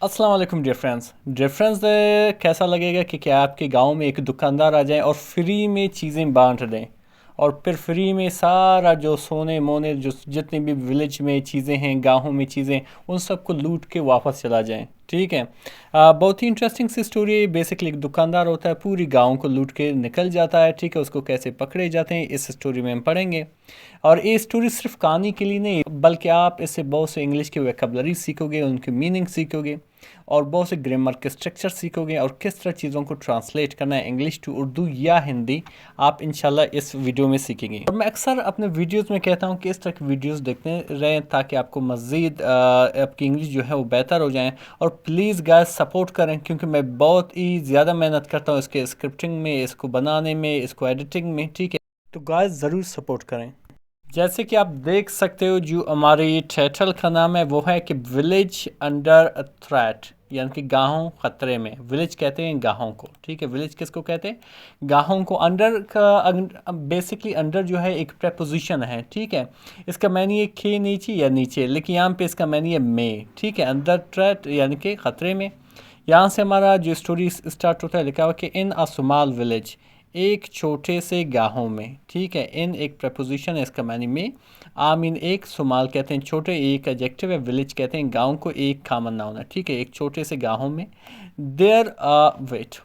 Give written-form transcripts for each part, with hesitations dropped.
अस्सलाम वालेकुम dear friends कैसा लगेगा कि क्या आपके गांव में एक दुकानदार आ जाए और फ्री में चीज़ें बांट दें और फिर फ्री में सारा जो सोने मोने जो जितने भी विलेज में चीज़ें हैं गांवों में चीज़ें उन सबको लूट के वापस चला जाएं। ठीक है। बहुत ही इंटरेस्टिंग सी स्टोरी है। बेसिकली एक दुकानदार होता है, पूरी गांव को लूट के निकल जाता है। ठीक है, उसको कैसे पकड़े जाते हैं इस स्टोरी में हम पढ़ेंगे। और ये स्टोरी सिर्फ कहानी के लिए नहीं, बल्कि आप इससे बहुत से इंग्लिश की वोकैबुलरी सीखोगे, उनकी मीनिंग सीखोगे और बहुत से ग्रामर के स्ट्रक्चर सीखोगे और किस तरह चीज़ों को ट्रांसलेट करना है इंग्लिश टू उर्दू या हिंदी, आप इंशाल्लाह इस वीडियो में सीखेंगे। और मैं अक्सर अपने वीडियोस में कहता हूँ कि इस तरह की वीडियोस देखते रहें ताकि आपको मज़ीद आपकी इंग्लिश जो है वो बेहतर हो जाए। और प्लीज़ गाइस सपोर्ट करें, क्योंकि मैं बहुत ही ज़्यादा मेहनत करता हूँ इसके स्क्रिप्टिंग में, इसको बनाने में, इसको एडिटिंग में। ठीक है, तो गाइस ज़रूर सपोर्ट करें। जैसे कि आप देख सकते हो, जो हमारी टाइटल का नाम है वो है कि विलेज अंडर थ्रेट, यानी कि गाँव खतरे में। विलेज कहते हैं गाँव को। ठीक है, विलेज किसको कहते हैं? गाँव को। अंडर का बेसिकली अंडर जो है एक प्रपोजिशन है। ठीक है, इसका मैनी है खे नीचे या नीचे, लेकिन यहाँ पे इसका मैनी है में। ठीक है, अंडर थ्रेट यानी कि खतरे में। यहाँ से हमारा जो स्टोरी स्टार्ट होता है, लिखा हुआ कि इन अ स्मॉल विलेज, एक छोटे से गाँव में। ठीक है, इन एक प्रपोजिशन है, इसका मानी में। आमीन एक, सुमाल कहते हैं छोटे, एक एडजेक्टिव है, विलेज कहते हैं गांव को, एक कॉमन नाउन है। ठीक है, एक छोटे से गाँव में। There wait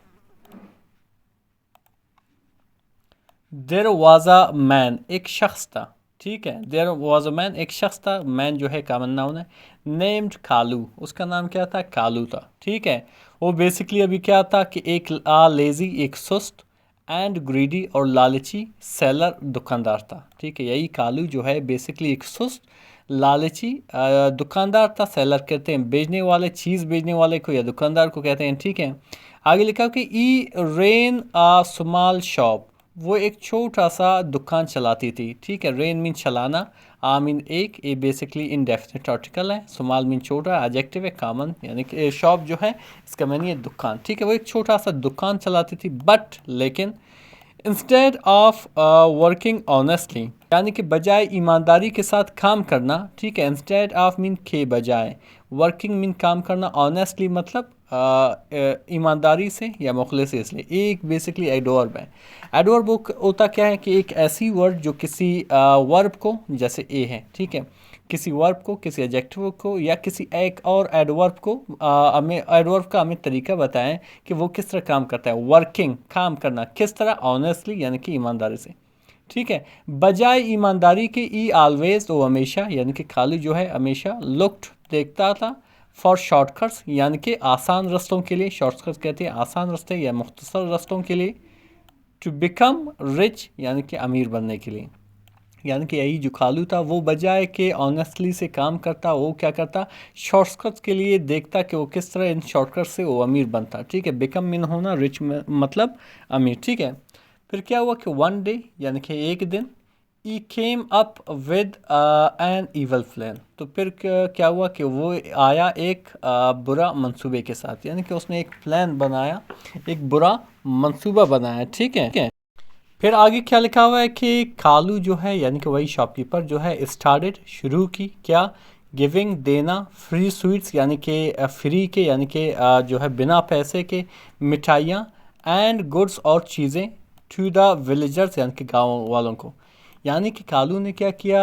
there was a man, एक शख्स था। ठीक है, देयर वाज अ मैन, एक शख्स था। मैन जो है कॉमन नाउन है। नेम्ड कालू, उसका नाम क्या था? कालू था। ठीक है, वो बेसिकली अभी क्या था कि एक लेजी, एक सुस्त एंड ग्रीडी और लालची सेलर दुकानदार था। ठीक है, यही कालू जो है बेसिकली एक सुस्त लालची दुकानदार था। सेलर कहते हैं बेचने वाले, चीज़ बेचने वाले को या दुकानदार को कहते हैं। ठीक है, आगे लिखा कि ई रेन आ स्मॉल शॉप, वो एक छोटा सा दुकान चलाती थी। ठीक है, रेन मीन चलाना, आ मीन एक, ए बेसिकली इंडेफिनिट आर्टिकल है, स्मॉल मीन छोटा, एडजेक्टिव है, कॉमन यानी कि शॉप जो है इसका मैंने ये दुकान। ठीक है, वो एक छोटा सा दुकान चलाती थी, बट लेकिन इंस्टेड ऑफ वर्किंग ऑनेस्टली, यानी कि बजाय ईमानदारी के साथ काम करना। ठीक है, इंस्टेड ऑफ मीन के बजाय, वर्किंग मीन काम करना, ऑनेस्टली मतलब ईमानदारी से या मुखलिस, इसलिए एक बेसिकली एडवर्ब है। एडवर्ब होता क्या है कि एक ऐसी वर्ड जो किसी वर्ब को, जैसे ए है, ठीक है, किसी वर्ब को, किसी एडजेक्टिव को या किसी एक और एडवर्ब को, हमें एडवर्ब का हमें तरीका बताएं कि वो किस तरह काम करता है। वर्किंग काम करना, किस तरह? ऑनेस्टली यानी कि ईमानदारी से। ठीक है, बजाय ईमानदारी के, ई ऑलवेज, वो हमेशा, यानी कि खाली जो है हमेशा, लुक्ड देखता था, फॉर शॉर्टकट्स यानी कि आसान रास्तों के लिए, शॉर्टकट्स कहते हैं आसान रास्ते या मुख्तसर रास्तों के लिए, टू बिकम रिच यानी कि अमीर बनने के लिए। यानी कि यही जो खालू था वो बजाय के ऑनेस्टली से काम करता, वो क्या करता? शॉर्टकट्स के लिए देखता कि वो किस तरह इन शॉर्टकट से वो अमीर बनता। ठीक है, बिकम मीन होना, रिच मतलब अमीर। ठीक है, फिर क्या हुआ कि वन डे यानी कि एक दिन, he came up with an evil plan, तो फिर क्या हुआ कि वो आया एक बुरा मंसूबे के साथ, यानी कि उसने एक प्लान बनाया, एक बुरा मंसूबा बनाया। ठीक है, फिर आगे क्या लिखा हुआ है कि कालू जो है यानी कि वही शॉपकीपर जो है, स्टार्टेड शुरू की, क्या? गिविंग देना, फ्री स्वीट्स यानी कि फ्री के, यानी कि जो है बिना पैसे के मिठाइयाँ, एंड गुड्स और चीज़ें, टू द विलेजर्स यानी कि गाँव वालों को। यानी कि कालू ने क्या किया,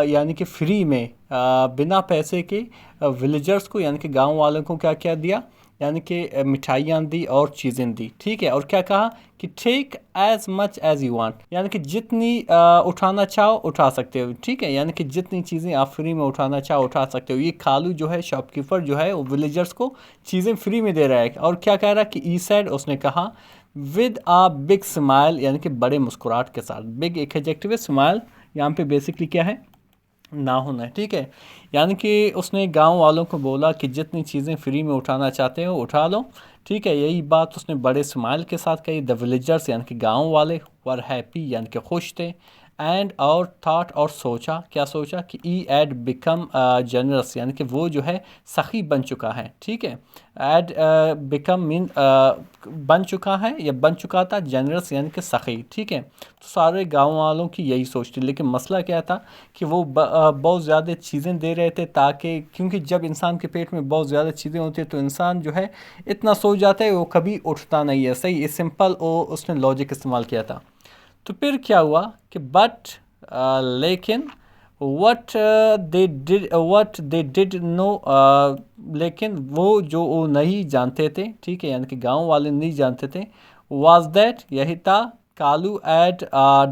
यानी कि फ्री में बिना पैसे के विलेजर्स को यानी कि गांव वालों को क्या क्या दिया, यानी कि मिठाइयाँ दी और चीज़ें दी। ठीक है, और क्या कहा कि take as much as you want, यानी कि जितनी उठाना चाहो उठा सकते हो। ठीक है, यानी कि जितनी चीज़ें आप फ्री में उठाना चाहो उठा सकते हो। ये कालू जो है शॉपकीपर जो है वो विलेजर्स को चीज़ें फ्री में दे रहा है। और क्या कह रहा है कि ई साइड, उसने कहा विद आ बिग स्माइल, यानी कि बड़े मुस्कुराहट के साथ। बिग एक एडजेक्टिव है, स्माइल यहाँ पे बेसिकली क्या है? ना होना है। ठीक है, यानी कि उसने गांव वालों को बोला कि जितनी चीज़ें फ्री में उठाना चाहते हो उठा लो। ठीक है, यही बात उसने बड़े स्माइल के साथ कही। द विलेजर्स यानी कि गांव वाले वर हैप्पी यानी कि खुश थे, एंड और थाट और सोचा, क्या सोचा कि ई एड बिकम जनरस, यानी कि वो जो है सखी बन चुका है, ठीक है। एड बिकम मीन बन चुका है या बन चुका था, जनरस यानी कि सखी, ठीक है। तो सारे गांव वालों की यही सोच थी, लेकिन मसला क्या था कि वो बहुत ज़्यादा चीज़ें दे रहे थे, ताकि क्योंकि जब इंसान के पेट में बहुत ज़्यादा चीज़ें होती हैं तो इंसान जो है इतना सो जाता है, वो कभी उठता नहीं है, सही। ये सिंपल उसने लॉजिक इस्तेमाल किया था। तो फिर क्या हुआ कि लेकिन वट दे डिड नो, लेकिन वो नहीं जानते थे, ठीक है, यानी कि गांव वाले नहीं जानते थे, वाज दैट यही था, कालू एड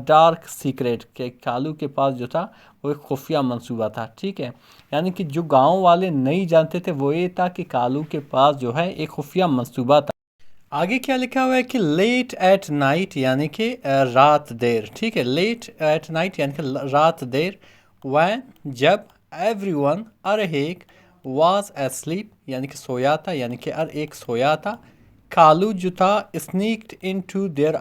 डार्क सीक्रेट, के कालू के पास जो था वो एक खुफिया मंसूबा था, ठीक है। यानी कि जो गांव वाले नहीं जानते थे वो ये था कि कालू के पास जो है एक खुफिया मंसूबा था। आगे क्या लिखा हुआ है कि लेट एट नाइट, यानी कि रात देर, ठीक है। लेट एट नाइट यानी कि रात देर, वैन जब, एवरीवन हर एक, वाज एस्लीप यानी कि सोया था, यानी कि हर एक सोया था। कालू जो था स्नीक्ड इनटू देयर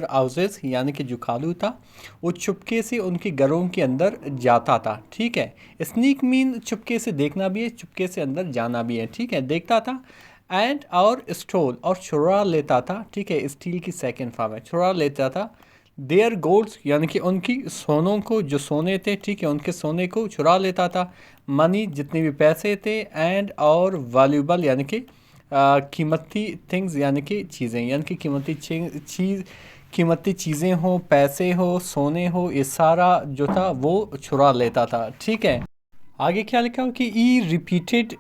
हाउसेस, यानी कि जो कालू था वो चुपके से उनके घरों के अंदर जाता था, ठीक है। स्नीक मीन चुपके से देखना भी है, चुपके से अंदर जाना भी है, ठीक है, देखता था। एंड और स्टोल और चुरा लेता था, ठीक है, स्टील की सेकंड फॉर्म है, चुरा लेता था। देयर गोल्ड्स यानी कि उनकी सोनों को, जो सोने थे, ठीक है, उनके सोने को चुरा लेता था। मनी जितने भी पैसे थे, एंड और वैल्यूबल यानी कि कीमती थिंग्स, यानी कि चीज़ें, यानी कि कीमती चीज़ें हो, पैसे हो, सोने हो, ये सारा जो था वो चुरा लेता था, ठीक है। आगे क्या लिखा हो कि ई रिपीटेड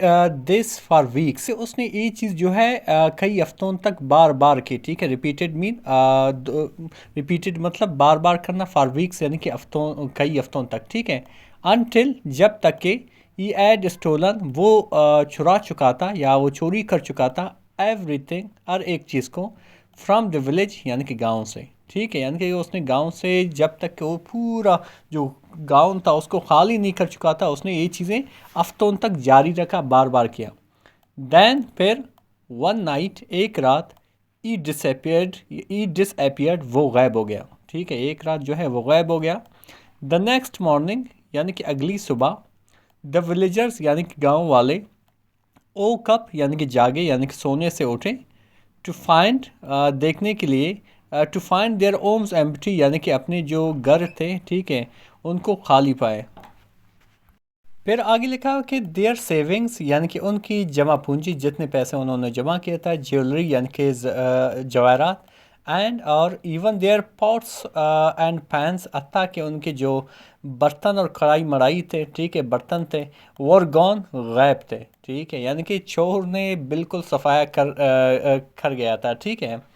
दिस फॉर वीक्स, उसने ये चीज़ जो है कई हफ्तों तक बार बार की, ठीक है। रिपीटेड मीन रिपीटेड मतलब बार बार करना, फॉर वीक्स यानी कि हफ्तों, कई हफ्तों तक, ठीक है। अनटिल जब तक के ई एड स्टोलन वो चुरा चुका था या वो चोरी कर चुका था, एवरीथिंग हर एक चीज़ को, फ्रॉम द विलेज यानी कि गांव से, ठीक है। यानी कि उसने गांव से जब तक कि वो पूरा जो गांव था उसको खाली नहीं कर चुका था, उसने ये चीज़ें हफ्तों तक जारी रखा, बार बार किया। देन फिर वन नाइट, एक रात, ई डिसअपियर्ड वो गायब हो गया, ठीक है, एक रात जो है वो गायब हो गया। द नेक्स्ट मॉर्निंग यानी कि अगली सुबह, द विलेजर्स यानी कि गांव वाले, ओ कप यानी कि जागे, यानी कि सोने से उठे, टू फाइंड देखने के लिए, to find their rooms empty, यानी कि अपने जो घर थे, ठीक है, उनको खाली पाए। फिर आगे लिखा है कि देयर सेविंग्स यानी कि उनकी जमा पूंजी, जितने पैसे उन्होंने जमा किया था, ज्वेलरी यानी कि जवाहरात, एंड और इवन देयर पॉट्स एंड पैंस, हत्ता कि उनके जो बर्तन और कढ़ाई मढ़ाई थे, ठीक है, बर्तन थे, वर गॉन गायब थे, ठीक है। यानी कि चोर ने बिल्कुल सफाया कर गया था, ठीक है।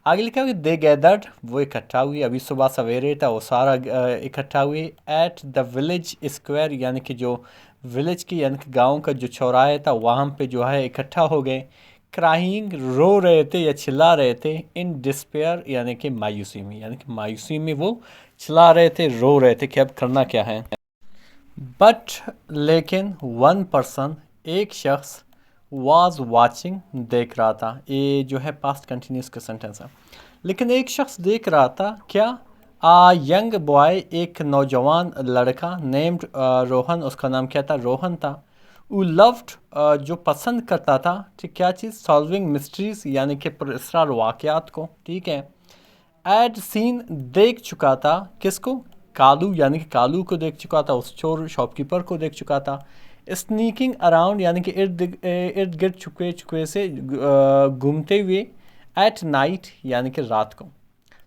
आगे लिखा हुआ दे गैदर्ड वो इकट्ठा हुई, अभी सुबह सवेरे था वो सारा इकट्ठा हुई, एट द विलेज स्क्वायर यानी कि जो विलेज की यानी कि गांव का जो चौराहे था वहाँ पे जो है इकट्ठा हो गए। क्राइंग रो रहे थे या चिल्ला रहे थे, इन डिस्पेयर यानी कि मायूसी में, यानी कि मायूसी में वो चिल्ला रहे थे, रो रहे थे कि अब करना क्या है। बट लेकिन वन पर्सन एक शख्स, वाज वाचिंग देख रहा था, ये जो है पास्ट कंटिन्यूस का सेंटेंस है। लेकिन एक शख्स देख रहा था, क्या, यंग बॉय एक नौजवान लड़का, नेम्ड रोहन, उसका नाम क्या था, रोहन था। वो लव्ड जो पसंद करता था, ठीक, क्या चीज़, सॉल्विंग मिस्ट्रीज यानी कि पुरअसरार वाक़यात को, ठीक है। एड सीन देख चुका था, किसको, कालू यानी कि कालू को देख चुका था, उस चोर शॉपकीपर को देख चुका था। स्नीकिंग अराउंड यानी कि इर्द गिर्द छुपे छुपे से घूमते हुए, एट नाइट यानी कि रात को।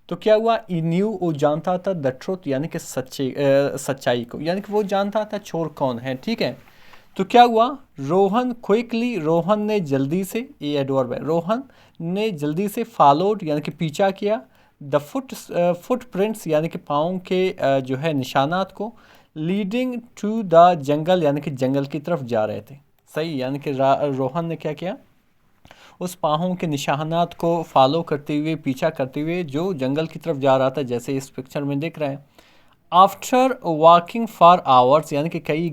तो क्या हुआ, ई न्यू वो जानता था, द ट्रुथ यानी कि सच्चाई को, यानी कि वो जानता था चोर कौन है, ठीक है। तो क्या हुआ, रोहन ने जल्दी से, ये एडवर्ब है, रोहन ने जल्दी से फॉलोड यानी कि पीछा किया, द फुट प्रिंट्स यानी कि पाँव के जो है निशानात को, लीडिंग टू द जंगल यानी कि जंगल की तरफ जा रहे थे, सही। यानी कि रोहन ने क्या किया, उस पाँवों के निशानात को फॉलो करते हुए, पीछा करते हुए जो जंगल की तरफ जा रहा था, जैसे इस पिक्चर में दिख रहा है। आफ्टर वॉकिंग फॉर आवर्स यानी कि कई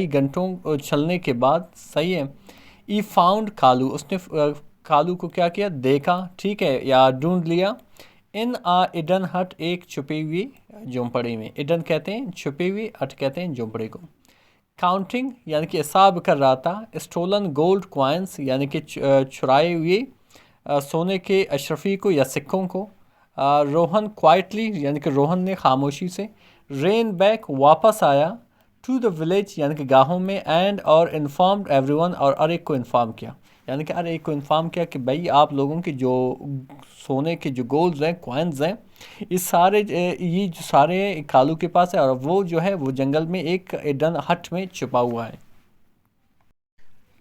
घंटों चलने के बाद, सही है। ई फाउंड कालू, उसने कालू को क्या किया, देखा, ठीक है, या ढूंढ लिया। इन आ इडन हट, एक छुपी हुई झोंपड़ी में। इडन कहते हैं छुपी हुई, हट कहते हैं झोंपड़ी को। काउंटिंग यानी कि हिसाब कर रहा था। स्टोलन गोल्ड कॉइन्स यानी कि चुराए हुए सोने के अशरफी को या सिक्कों को। रोहन क्वाइटली यानी कि रोहन ने खामोशी से। रेन बैक वापस आया। टू द विलेज यानी कि गाँव में। एंड और इन्फॉर्म्ड एवरीवन, और हर एक को इन्फॉर्म किया, यानी कि हर एक को इन्फॉर्म किया कि भाई आप लोगों की जो सोने के जो गोल्ड्स हैं, कॉइन्स हैं, इस सारे ये जो सारे कालू के पास है, और वो जो है वो जंगल में एक एडन हट में छुपा हुआ है।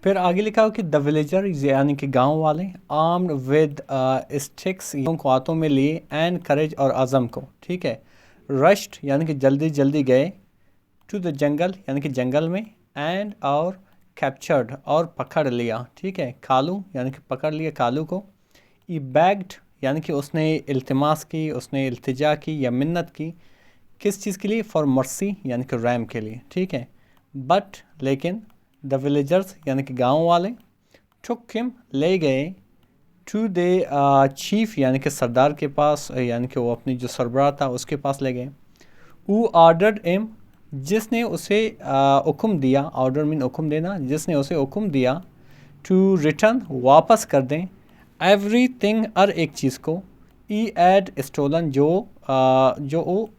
फिर आगे लिखा हो कि द विलेजर यानी कि गांव वाले, आर्म्ड विद स्टिक्स को हाथों में लिए, एंड करेज और आज़म को, ठीक है, रश्ड यानी कि जल्दी जल्दी गए, टू द जंगल यानी कि जंगल में, एंड और कैप्चर्ड और पकड़ लिया, ठीक है, कालू यानी कि पकड़ लिया कालू को। ई बैग्ड यानी कि उसने इल्तिमास की, उसने इल्तिजा की या मिन्नत की, किस चीज़ के लिए, फॉर मर्सी यानी कि रैम के लिए, ठीक है। बट लेकिन द विलेजर्स यानी कि गाँव वाले, टुक हिम ले गए, टू दे चीफ यानी कि सरदार के पास, यानी कि वो अपनी जो सरबराह था उसके पास ले गए। हु ऑर्डर्ड हिम, जिसने उसे हुक्म दिया, ऑर्डर मीन हुक्म देना, जिसने उसे हुक्म दिया, टू रिटर्न वापस कर दें, एवरीथिंग हर एक चीज़ को, ई एड स्टोलन जो वो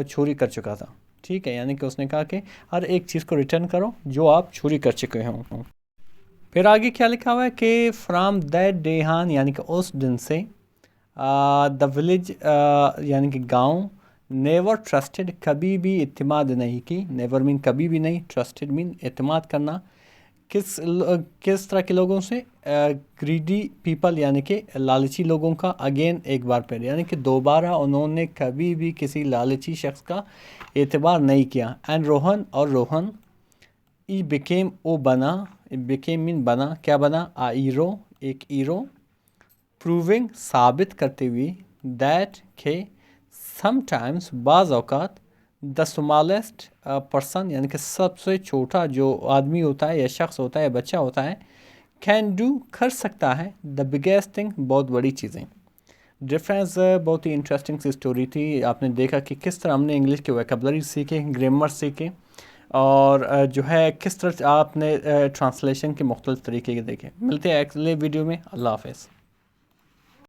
चोरी कर चुका था, ठीक है, यानी कि उसने कहा कि हर एक चीज़ को रिटर्न करो जो आप चोरी कर चुके हों। फिर आगे क्या लिखा हुआ है कि फ्राम दैट डे हान यानी कि उस दिन से, द विलेज यानी कि गांव, नेवर ट्रस्टेड कभी भी इत्मीद नहीं की, नेवर मीन कभी भी नहीं, ट्रस्टेड मीन इत्मीद करना, किस तरह के लोगों से, ग्रीडी पीपल यानी कि लालची लोगों का, अगेन एक बार फिर, यानी कि दोबारा उन्होंने कभी भी किसी लालची शख्स का एतबार नहीं किया। एंड रोहन, और रोहन, ई बिकेम ओ बना, बिकेम मीन बना, क्या बना, आ ईरो, एक ईरो, प्रूविंग साबित करते हुए, दैट के समटाइम्स बाज़ औक़ात, द स्मॉलेस्ट पर्सन यानी कि सबसे छोटा जो आदमी होता है या शख्स होता है या बच्चा होता है, कैन डू कर सकता है, द बिगेस्ट थिंग बहुत बड़ी चीज़ें। डिफरेंस बहुत ही इंटरेस्टिंग सी स्टोरी थी। आपने देखा कि किस तरह हमने इंग्लिश के वोकैबुलरी सीखे, ग्रामर सीखे, और जो है किस तरह आपने ट्रांसलेशन के मुख्तलिफ तरीके के देखे। मिलते हैं अगले वीडियो में। अल्लाह हाफ़िज़।